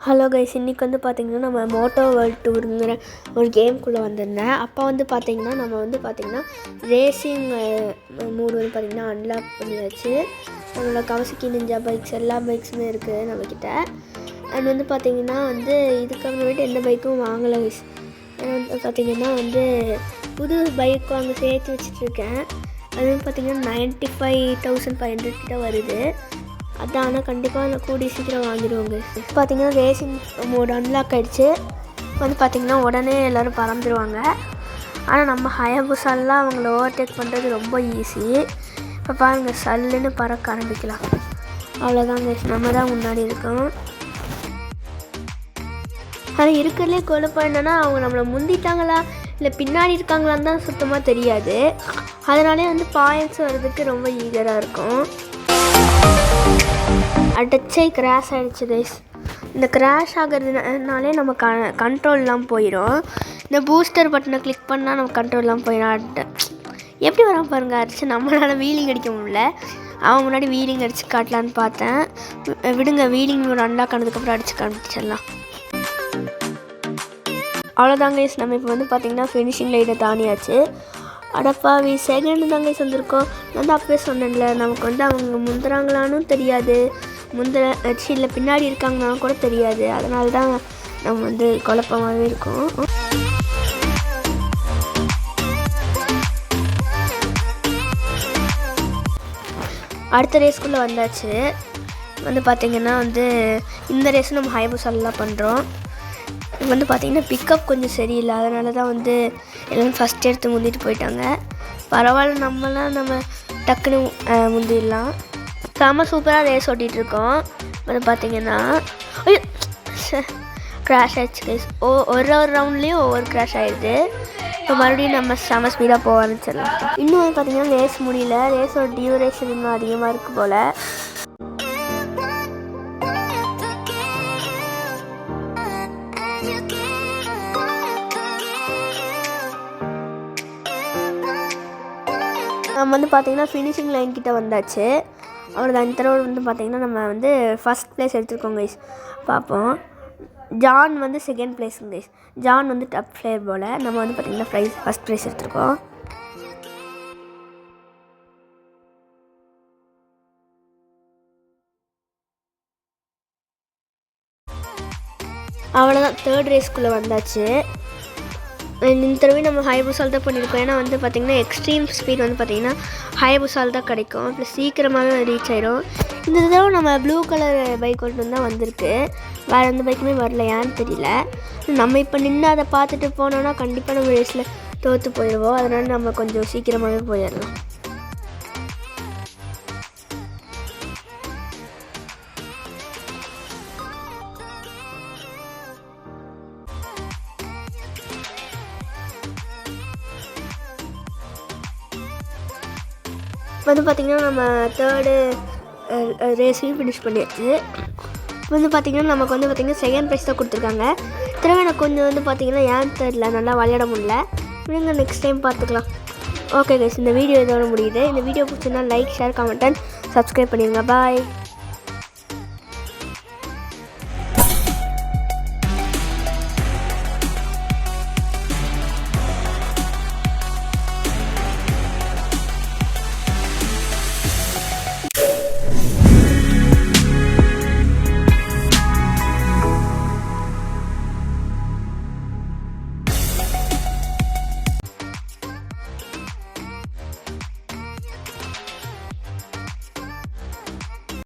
Hello guys, இன்றைக்கி வந்து பார்த்திங்கன்னா நம்ம மோட்டோ வேர்ல்ட் டூருங்கிற ஒரு கேம்குள்ளே வந்திருந்தேன். அப்போ வந்து பார்த்திங்கன்னா நம்ம வந்து பார்த்திங்கன்னா ரேசிங் மூடு வந்து பார்த்திங்கன்னா அன்லாக் பண்ணியாச்சு. நம்மளோட கவசக்கி நிஞ்சா பைக்ஸ் எல்லா பைக்ஸுமே இருக்குது நம்மக்கிட்ட. அண்ட் வந்து பார்த்திங்கன்னா வந்து இதுக்கப்புறமேட்டு எந்த பைக்கும் வாங்கலை கைஸ். வந்து பார்த்திங்கன்னா வந்து புது பைக் அங்கே சேர்த்து வச்சிட்ருக்கேன். அது வந்து பார்த்திங்கன்னா 95,500 கிட்ட வருது. அதான், ஆனால் கண்டிப்பாக நான் கூடி சீக்கிரம் வாங்கிடுவோங்க. பார்த்திங்கன்னா ரேசிங் மோட் அன்லாக் ஆகிடுச்சு. வந்து பார்த்திங்கன்னா உடனே எல்லோரும் பறந்துடுவாங்க. ஆனால் நம்ம ஹயபுசாலாம் அவங்கள ஓவர்டேக் பண்ணுறது ரொம்ப ஈஸி. இப்போ பாருங்கள், சல்லுன்னு பறக்க ஆரம்பிக்கலாம். அவ்வளோதாங்க, நம்ம தான் முன்னாடி இருக்கோம். ஆனால் இருக்கிறதுலே குழப்பம் என்னென்னா, அவங்க நம்மளை முந்திட்டாங்களா இல்லை பின்னாடி இருக்காங்களான்னு தான் சுத்தமாக தெரியாது. அதனாலே வந்து பாயிண்ட்ஸ் வர்றதுக்கு ரொம்ப ஈகராக இருக்கும். அடிச்சே கிராஷ் ஆகிடுச்சு கைஸ். இந்த கிராஷ் ஆகிறதுனாலே நம்ம கண்ட்ரோல்லாம் போயிடும். இந்த பூஸ்டர் பட்டனை கிளிக் பண்ணால் நம்ம கண்ட்ரோல்லாம் போயிடும். எப்படி வரான் பாருங்கள், அடிச்சு நம்மளால் வீலிங் அடிக்க முடியல. அவன் முன்னாடி வீலிங் அடித்து காட்டலான்னு பார்த்தேன். விடுங்க, வீலிங் ஒரு அன்லாக் ஆனதுக்கப்புறம் அடித்து காமிச்சிடலாம். அவ்வளோதாங்க கைஸ், நம்ம இப்போ வந்து பார்த்திங்கன்னா ஃபினிஷிங் லைனை தாண்டியாச்சு. அடப்பாவி, செகண்ட் தாங்க கைஸ் வந்திருக்கோம். நான் தான் அப்பவே சொன்னேன்ல, நமக்கு வந்து அவங்க முந்துறாங்களான்னு தெரியாது, இல்லை பின்னாடி இருக்காங்களான்னு கூட தெரியாது. அதனால தான் நம்ம வந்து குழப்பமாகவே இருக்கும். அடுத்த ரேஸ்க்குள்ளே வந்தாச்சு. வந்து பார்த்திங்கன்னா வந்து இந்த ரேஸும் நம்ம ஹயபுசாலாம் பண்ணுறோம். வந்து பார்த்திங்கன்னா பிக்கப் கொஞ்சம் சரியில்லை. அதனால தான் வந்து எல்லோரும் ஃபஸ்ட் எடுத்து முந்திட்டு போயிட்டாங்க. பரவாயில்ல, நம்ம டக்குன்னு முந்திடலாம். செம்ம சூப்பராக ரேஸ் ஓட்டிகிட்ருக்கோம். வந்து பார்த்திங்கன்னா ஐயோ க்ராஷ் ஆகிடுச்சு கைஸ். ஒரு ரவுண்ட்லேயும் ஒவ்வொரு க்ராஷ் ஆகிடுது. இப்போ மறுபடியும் நம்ம செம்ம ஸ்பீடாக போக ஆரம்பிச்சிடலாம். இன்னும் வந்து பார்த்திங்கன்னா ரேஸ் முடியல. ரேஸோட டியூரேஷன் இன்னும் அதிகமாக இருக்குது போல். நம்ம வந்து பார்த்திங்கன்னா ஃபினிஷிங் லைன் கிட்டே வந்தாச்சு. அவ்வளோதான். இந்த தடவை வந்து பார்த்திங்கன்னா நம்ம வந்து ஃபஸ்ட் ப்ளேஸ் எடுத்துருக்கோம் கைஸ். பார்ப்போம். ஜான் வந்து செகண்ட் ப்ளேஸுங்க கைஸ். ஜான் வந்து டாப் பிளேயர் போல். நம்ம வந்து பார்த்திங்கன்னா ஃபஸ்ட் ப்ரைஸ் எடுத்துருக்கோம். அவ்வளோதான், தேர்ட் ரேஸ்க்குள்ளே வந்தாச்சு. இந்த தடவை நம்ம ஹயபுசால் தான் பண்ணியிருக்கோம். ஏன்னா வந்து பார்த்திங்கன்னா எக்ஸ்ட்ரீம் ஸ்பீட் வந்து பார்த்திங்கன்னா ஹயபுசால் தான் கிடைக்கும். ப்ளஸ் சீக்கிரமாகவே ரீச் ஆகிடும். இந்த தடவை நம்ம ப்ளூ கலர் பைக் ஒன்று தான் வந்திருக்கு. வேறு எந்த பைக்குமே வரல, ஏன்னு தெரியல. நம்ம இப்போ நின்று அதை பார்த்துட்டு போனோன்னா கண்டிப்பாக நம்ம ரேஸில் தோற்று போயிடுவோம். அதனால் நம்ம கொஞ்சம் சீக்கிரமாகவே போயிடலாம். வந்து பார்த்திங்கன்னா நம்ம தேர்டு ரேஸையும் ஃபினிஷ் பண்ணியாச்சு. வந்து பார்த்திங்கன்னா நமக்கு வந்து பார்த்திங்கன்னா செகண்ட் ப்ரைஸ் தான் கொடுத்துருக்காங்க. திரும்ப எனக்கு கொஞ்சம் வந்து பார்த்திங்கன்னா ஏன் தெரியல, நல்லா விளையாட முடியல. விடுங்க, நெக்ஸ்ட் டைம் பார்த்துக்கலாம். ஓகே கைஸ், இந்த வீடியோ இதோட முடியுது. இந்த வீடியோ பிடிச்சிருந்தா like, share, comment and subscribe பண்ணிடுங்க. பாய்.